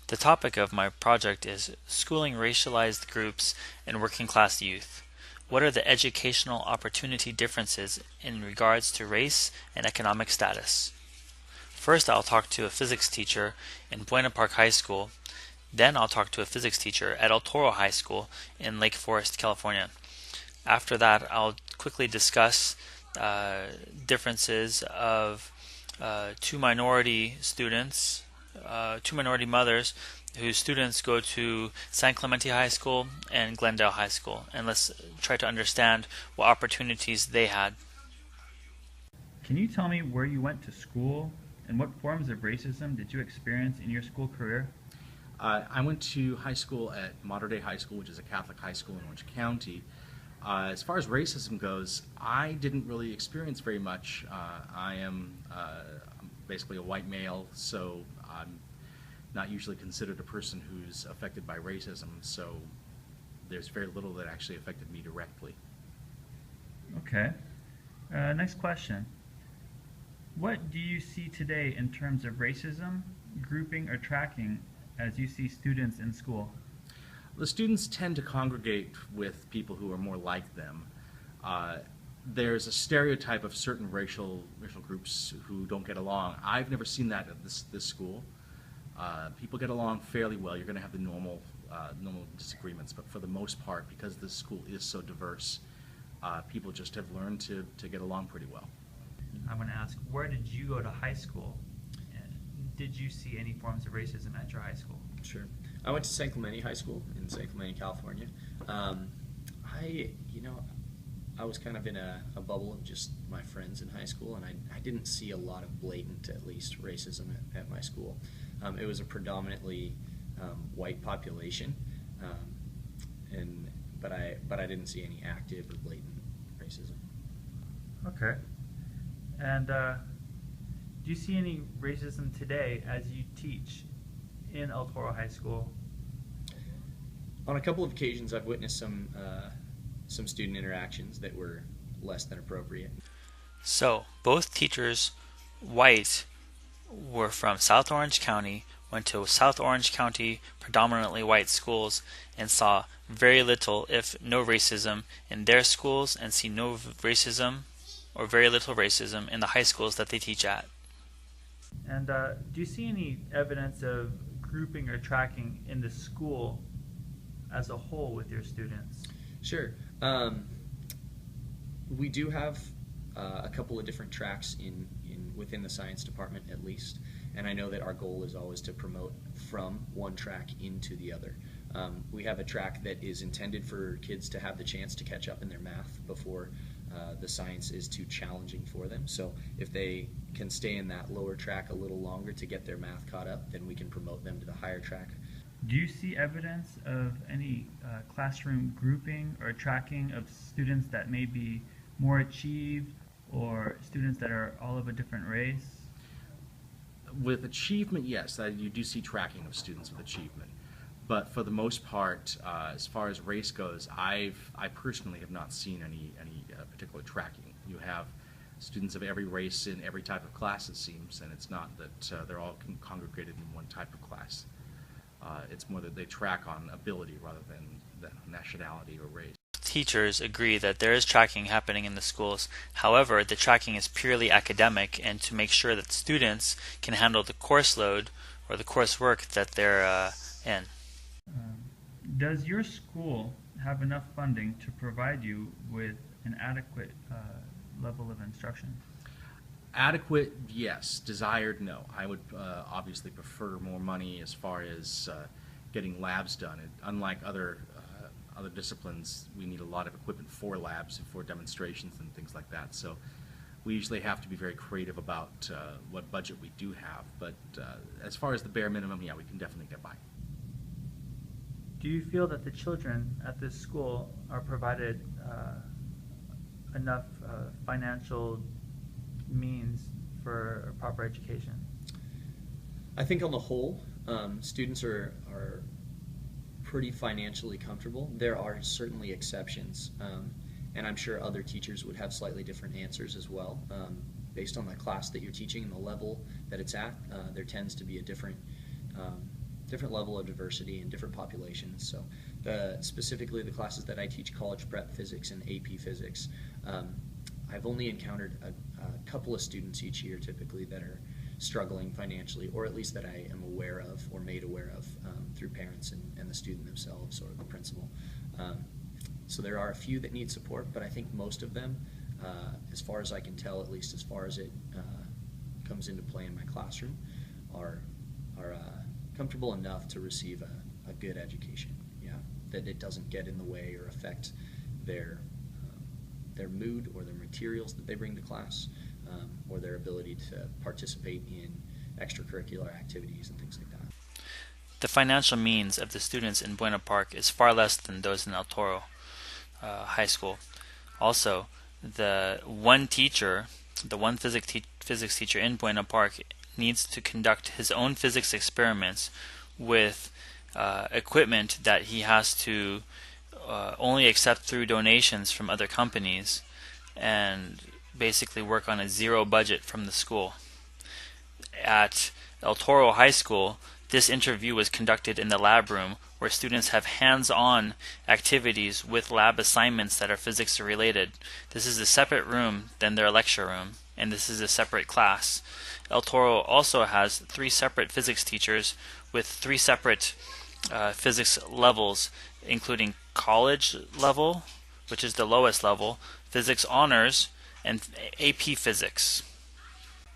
The topic of my project is schooling racialized groups and working class youth. What are the educational opportunity differences in regards to race and economic status? First, I'll talk to a physics teacher in Buena Park High School. Then I'll talk to a physics teacher at El Toro High School in Lake Forest, California. After that, I'll quickly discuss differences of two minority students, two minority mothers whose students go to San Clemente High School and Glendale High School, and let's try to understand what opportunities they had. Can you tell me where you went to school and what forms of racism did you experience in your school career? I went to high school at Mater Dei High School, which is a Catholic high school in Orange County. As far as racism goes, I didn't really experience very much. I am basically a white male, so I'm not usually considered a person who's affected by racism, so there's very little that actually affected me directly. Okay. Next question. What do you see today in terms of racism, grouping, or tracking as you see students in school? The students tend to congregate with people who are more like them. There's a stereotype of certain racial groups who don't get along. I've never seen that at this school. People get along fairly well. You're going to have the normal disagreements, but for the most part, because this school is so diverse, people just have learned to get along pretty well. I'm going to ask, where did you go to high school? And did you see any forms of racism at your high school? Sure. I went to San Clemente High School in San Clemente, California. I was kind of in a bubble of just my friends in high school, and I didn't see a lot of blatant, at least, racism at my school. It was a predominantly white population, but I didn't see any active or blatant racism. Okay. And do you see any racism today as you teach in El Toro High School? On a couple of occasions, I've witnessed some student interactions that were less than appropriate. So, both teachers, white, were from South Orange County, went to South Orange County predominantly white schools, and saw very little, if no racism, in their schools, and see no racism or very little racism in the high schools that they teach at. And do you see any evidence of grouping or tracking in the school as a whole with your students? Sure. We do have a couple of different tracks within the science department, at least, and I know that our goal is always to promote from one track into the other. We have a track that is intended for kids to have the chance to catch up in their math before the science is too challenging for them. So if they can stay in that lower track a little longer to get their math caught up, then we can promote them to the higher track. Do you see evidence of any classroom grouping or tracking of students that may be more achieved or students that are all of a different race? With achievement, yes, you do see tracking of students with achievement. But for the most part, as far as race goes, I personally have not seen any particular tracking. You have students of every race in every type of class, it seems, and it's not that they're all congregated in one type of class. It's more that they track on ability rather than nationality or race. Teachers agree that there is tracking happening in the schools. However, the tracking is purely academic and to make sure that students can handle the course load or the coursework that they're in. Does your school have enough funding to provide you with an adequate level of instruction? Adequate, yes. Desired, no. I would obviously prefer more money as far as getting labs done. Unlike other disciplines, we need a lot of equipment for labs, for demonstrations and things like that. So we usually have to be very creative about what budget we do have. But as far as the bare minimum, yeah, we can definitely get by. Do you feel that the children at this school are provided enough financial means for a proper education? I think on the whole, students are pretty financially comfortable. There are certainly exceptions, and I'm sure other teachers would have slightly different answers as well. Based on the class that you're teaching and the level that it's at, there tends to be a different different level of diversity and different populations. So specifically the classes that I teach, college prep physics and AP physics, I've only encountered a couple of students each year typically that are struggling financially, or at least that I am aware of or made aware of through parents and the student themselves or the principal. So there are a few that need support, but I think most of them, as far as I can tell, at least as far as it comes into play in my classroom, are comfortable enough to receive a good education. Yeah, that it doesn't get in the way or affect their mood or their materials that they bring to class, or their ability to participate in extracurricular activities and things like that. The financial means of the students in Buena Park is far less than those in El Toro High School. Also, the one physics teacher in Buena Park needs to conduct his own physics experiments with equipment that he has to only accept through donations from other companies, and basically work on a zero budget from the school. At El Toro High School, this interview was conducted in the lab room, where students have hands-on activities with lab assignments that are physics related. This is a separate room than their lecture room, and this is a separate class. El Toro also has 3 separate physics teachers with 3 separate physics levels, including college level, which is the lowest level, physics honors, and AP physics.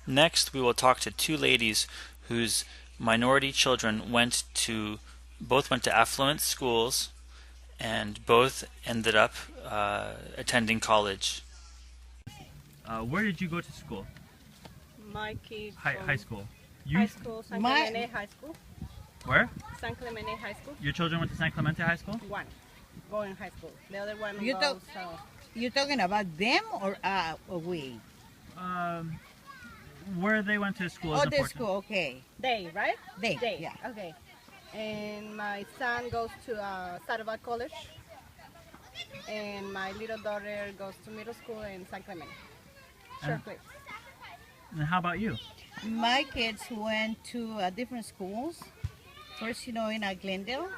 Next, we will talk to 2 ladies whose minority children both went to affluent schools, and both ended up attending college. Where did you go to school? My kids High school. High school, San Clemente High School. Where? San Clemente High School. Your children went to San Clemente High School? One going high school. The other one You goes. talk- You talking about them or we? Where they went to school is Oh, important. the school, okay. They, right? They, They. yeah. Okay. And my son goes to Saddleback College. And my little daughter goes to middle school in San Clemente. Sure, And- please. And how about you? My kids went to different schools. First, in Glendale.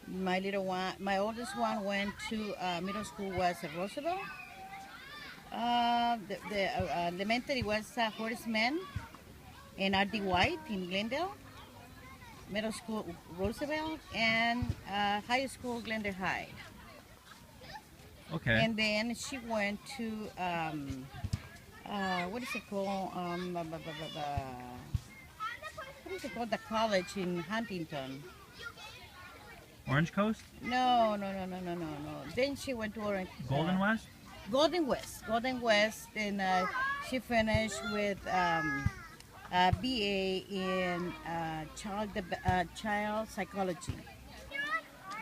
My oldest one went to middle school was at Roosevelt. The elementary was Horseman and R.D. White in Glendale. Middle school Roosevelt, and high school Glendale High. Okay. And then she went to what is it called? What is it called? The college in Huntington. Orange Coast? No. Then she went to Orange. Golden West? Golden West, and she finished with a BA in child psychology.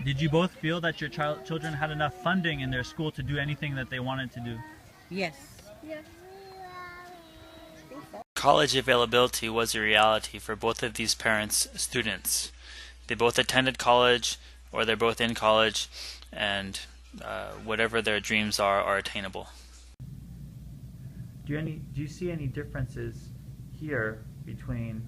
Did you both feel that your children had enough funding in their school to do anything that they wanted to do? Yes. College availability was a reality for both of these parents' students. They both attended college, or they're both in college, and whatever their dreams are attainable. Do you see any differences here between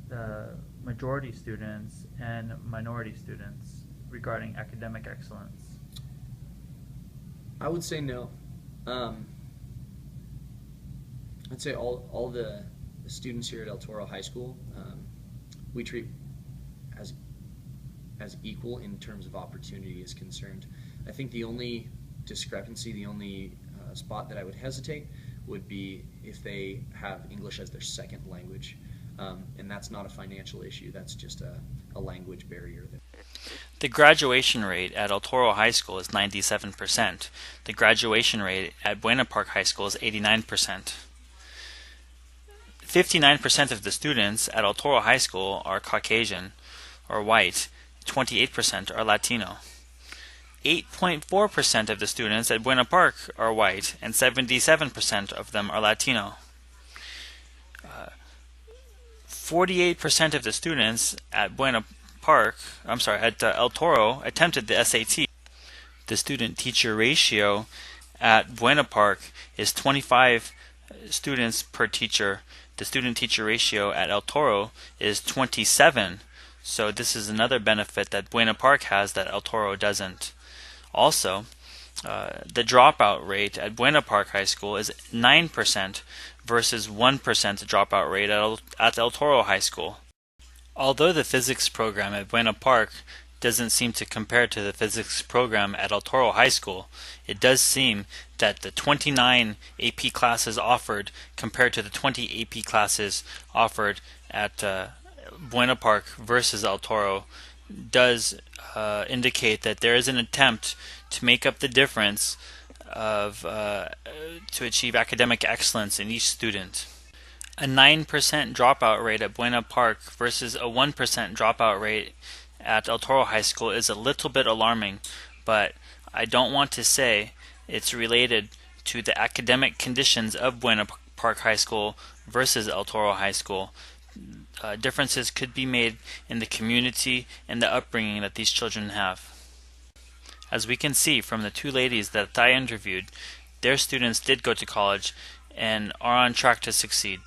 the majority students and minority students regarding academic excellence? I would say no. I'd say all the students here at El Toro High School, we treat as equal in terms of opportunity is concerned. I think the only discrepancy, the only spot that I would hesitate would be if they have English as their second language, and that's not a financial issue, that's just a language barrier. The graduation rate at El Toro High School is 97%. The graduation rate at Buena Park High School is 89%. 59% of the students at El Toro High School are Caucasian or white. 28% are Latino. 8.4% of the students at Buena Park are white, and 77% of them are Latino. 48% of the students at El Toro attempted the SAT. The student-teacher ratio at Buena Park is 25 students per teacher. The student-teacher ratio at El Toro is 27 So this is another benefit that Buena Park has that El Toro doesn't. Also, the dropout rate at Buena Park High School is 9% versus 1% dropout rate at El Toro High School. Although the physics program at Buena Park doesn't seem to compare to the physics program at El Toro High School, it does seem that the 29 AP classes offered compared to the 20 AP classes offered at Buena Park versus El Toro does indicate that there is an attempt to make up the difference to achieve academic excellence in each student. A 9% dropout rate at Buena Park versus a 1% dropout rate at El Toro High School is a little bit alarming, but I don't want to say it's related to the academic conditions of Buena Park High School versus El Toro High School. Differences could be made in the community and the upbringing that these children have. As we can see from the two ladies that I interviewed, their students did go to college and are on track to succeed.